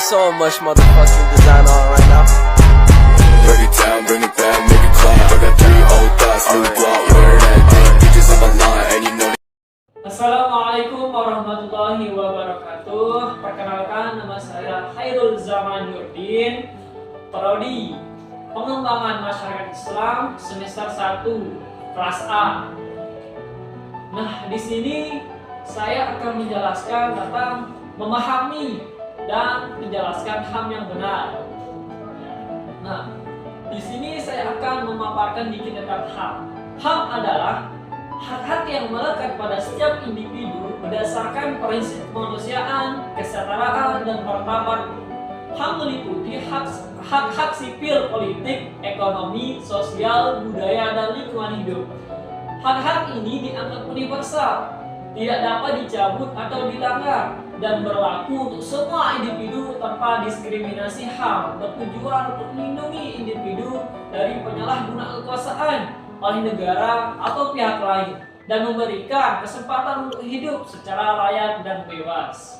so much motherfucking design on right now. Break it down, bring it back, make it clap. I got 3 old thoughts, new block, wear that thing. Bitches on my line, and you know. Assalamualaikum warahmatullahi wabarakatuh. Perkenalkan, nama saya Khairul Zaman Nurdin, Prodi Pengembangan Masyarakat Islam semester 1 kelas A. Nah, di sini saya akan menjelaskan tentang memahami dan menjelaskan HAM yang benar. Nah, di sini saya akan memaparkan dikit tentang HAM. HAM adalah hak-hak yang melekat pada setiap individu berdasarkan prinsip kemanusiaan, kesetaraan, dan martabat. HAM meliputi hak-hak sipil, politik, ekonomi, sosial, budaya, dan lingkungan hidup. Hak-hak ini dianggap universal, tidak dapat dicabut atau dilanggar, dan berlaku untuk semua individu tanpa diskriminasi. HAM bertujuan untuk melindungi individu dari penyalahgunaan kekuasaan oleh negara atau pihak lain dan memberikan kesempatan untuk hidup secara layak dan bebas.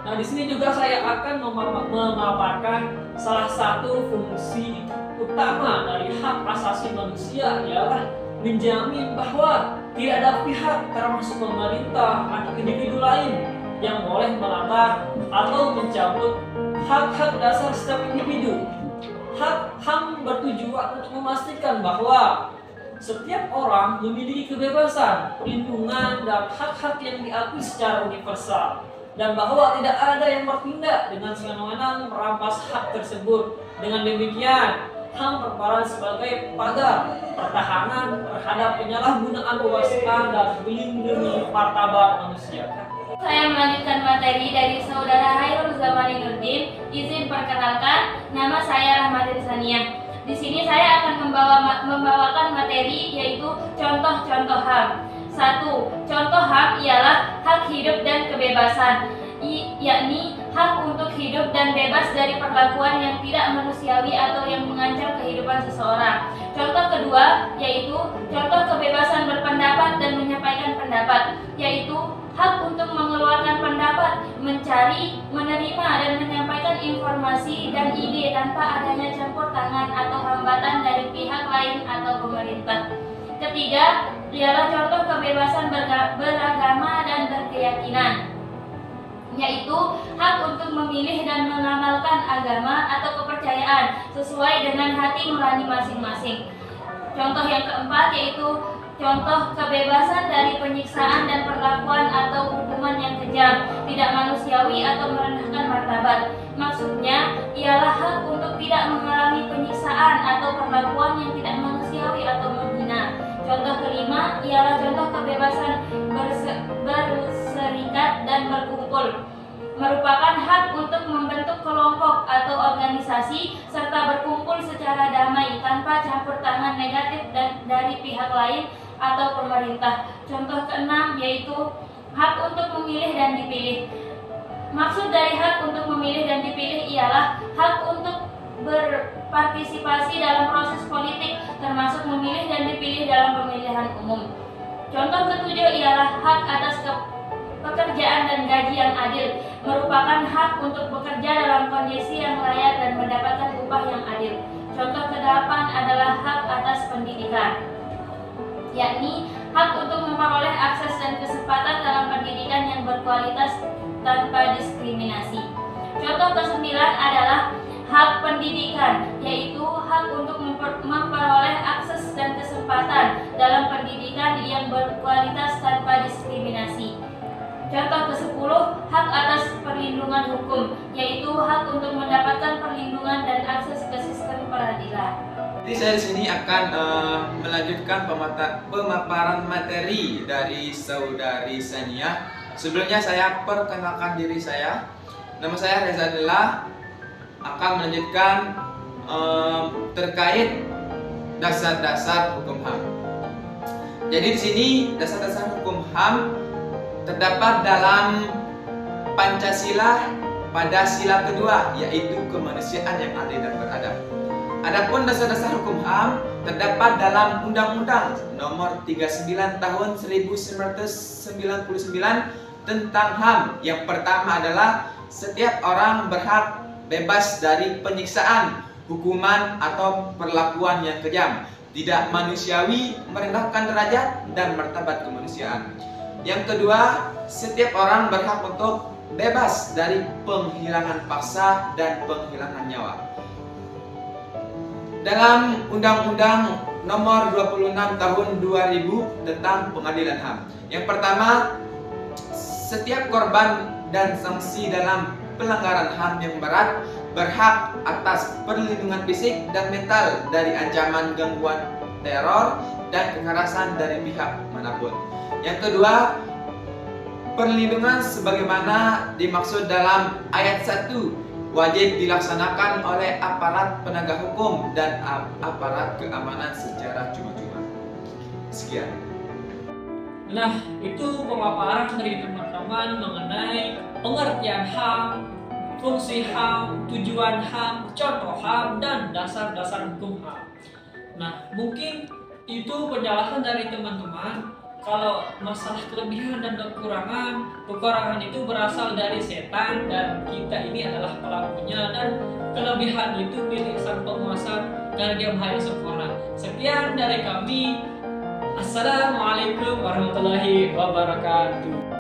Nah, di sini juga saya akan memaparkan salah satu fungsi utama dari hak asasi manusia, ialah menjamin bahwa tidak ada pihak termasuk pemerintah atau individu lain yang boleh melanggar atau mencabut hak-hak dasar setiap individu. HAM bertujuan untuk memastikan bahwa setiap orang memiliki kebebasan, perlindungan, dan hak-hak yang diakui secara universal, dan bahwa tidak ada yang bertindak dengan sewenang-wenang merampas hak tersebut. Dengan demikian, HAM berperan sebagai pagar pertahanan terhadap penyalahgunaan kekuasaan dan melindungi martabat manusia. Saya melanjutkan materi dari saudara Khairul Zaman Nurdin. Izin perkenalkan, nama saya Rahmatin Saniah. Di sini saya akan membawakan materi yaitu contoh-contoh HAM. 1. Contoh HAM ialah hak hidup dan kebebasan, yakni hak untuk hidup dan bebas dari perlakuan yang tidak manusiawi atau yang mengancam kehidupan seseorang. Contoh kedua yaitu contoh kebebasan berpendapat dan menyampaikan pendapat, yaitu hak untuk mengeluarkan pendapat, mencari, menerima, dan menyampaikan informasi dan ide tanpa adanya campur tangan atau hambatan dari pihak lain atau pemerintah. Ketiga, ialah contoh kebebasan beragama dan berkeyakinan, yaitu hak untuk memilih dan mengamalkan agama atau kepercayaan sesuai dengan hati nurani masing-masing. Contoh yang keempat yaitu contoh kebebasan dari penyiksaan dan perlakuan atau hukuman yang kejam, tidak manusiawi atau merendahkan martabat. Maksudnya ialah hak untuk tidak mengalami penyiksaan atau perlakuan yang tidak manusiawi atau menghina. Contoh kelima ialah contoh kebebasan berserikat dan berkumpul, merupakan hak untuk membentuk kelompok atau organisasi serta berkumpul secara damai tanpa campur tangan negatif dari pihak lain atau pemerintah. Contoh keenam yaitu hak untuk memilih dan dipilih. Maksud dari hak untuk memilih dan dipilih ialah hak untuk berpartisipasi dalam proses politik, termasuk memilih dan dipilih dalam pemilihan umum. Contoh ketujuh ialah hak atas pekerjaan dan gaji yang adil, merupakan hak untuk bekerja dalam kondisi yang layak dan mendapatkan upah yang adil. Contoh kedelapan adalah hak atas pendidikan, yakni hak untuk memperoleh akses dan kesempatan dalam pendidikan yang berkualitas tanpa diskriminasi. Contoh kesembilan adalah hak pendidikan, yaitu hak untuk memperoleh akses dan kesempatan dalam pendidikan yang berkualitas tanpa diskriminasi. Contoh ke-10, hak atas perlindungan hukum, yaitu hak untuk mendapatkan perlindungan dan akses ke sistem peradilan. Jadi saya di sini akan melanjutkan pemaparan materi dari saudari Saniah. Sebelumnya saya perkenalkan diri saya. Nama saya Reza Adela, akan melanjutkan terkait dasar-dasar hukum HAM. Jadi di sini dasar-dasar hukum HAM terdapat dalam Pancasila pada sila kedua, yaitu kemanusiaan yang adil dan beradab. Adapun dasar-dasar hukum HAM terdapat dalam Undang-Undang Nomor 39 Tahun 1999 tentang HAM. Yang pertama adalah setiap orang berhak bebas dari penyiksaan, hukuman atau perlakuan yang kejam, tidak manusiawi, merendahkan derajat dan martabat kemanusiaan. Yang kedua, setiap orang berhak untuk bebas dari penghilangan paksa dan penghilangan nyawa. Dalam Undang-Undang Nomor 26 Tahun 2000 tentang Pengadilan HAM. Yang pertama, setiap korban dan sanksi dalam pelanggaran HAM yang berat berhak atas perlindungan fisik dan mental dari ancaman gangguan teror dan kekerasan dari pihak manapun. Yang kedua, perlindungan sebagaimana dimaksud dalam ayat 1 wajib dilaksanakan oleh aparat penegak hukum dan aparat keamanan secara cuma-cuma. Sekian. Nah, itu pemaparan dari teman-teman mengenai pengertian HAM, fungsi HAM, tujuan HAM, contoh HAM, dan dasar-dasar hukum HAM. Nah, mungkin itu penjelasan dari teman-teman. Kalau masalah kelebihan dan kekurangan itu berasal dari setan dan kita ini adalah pelakunya, dan kelebihan itu milik sang penguasa karena dia maha sempurna. Sekian dari kami. Assalamualaikum warahmatullahi wabarakatuh.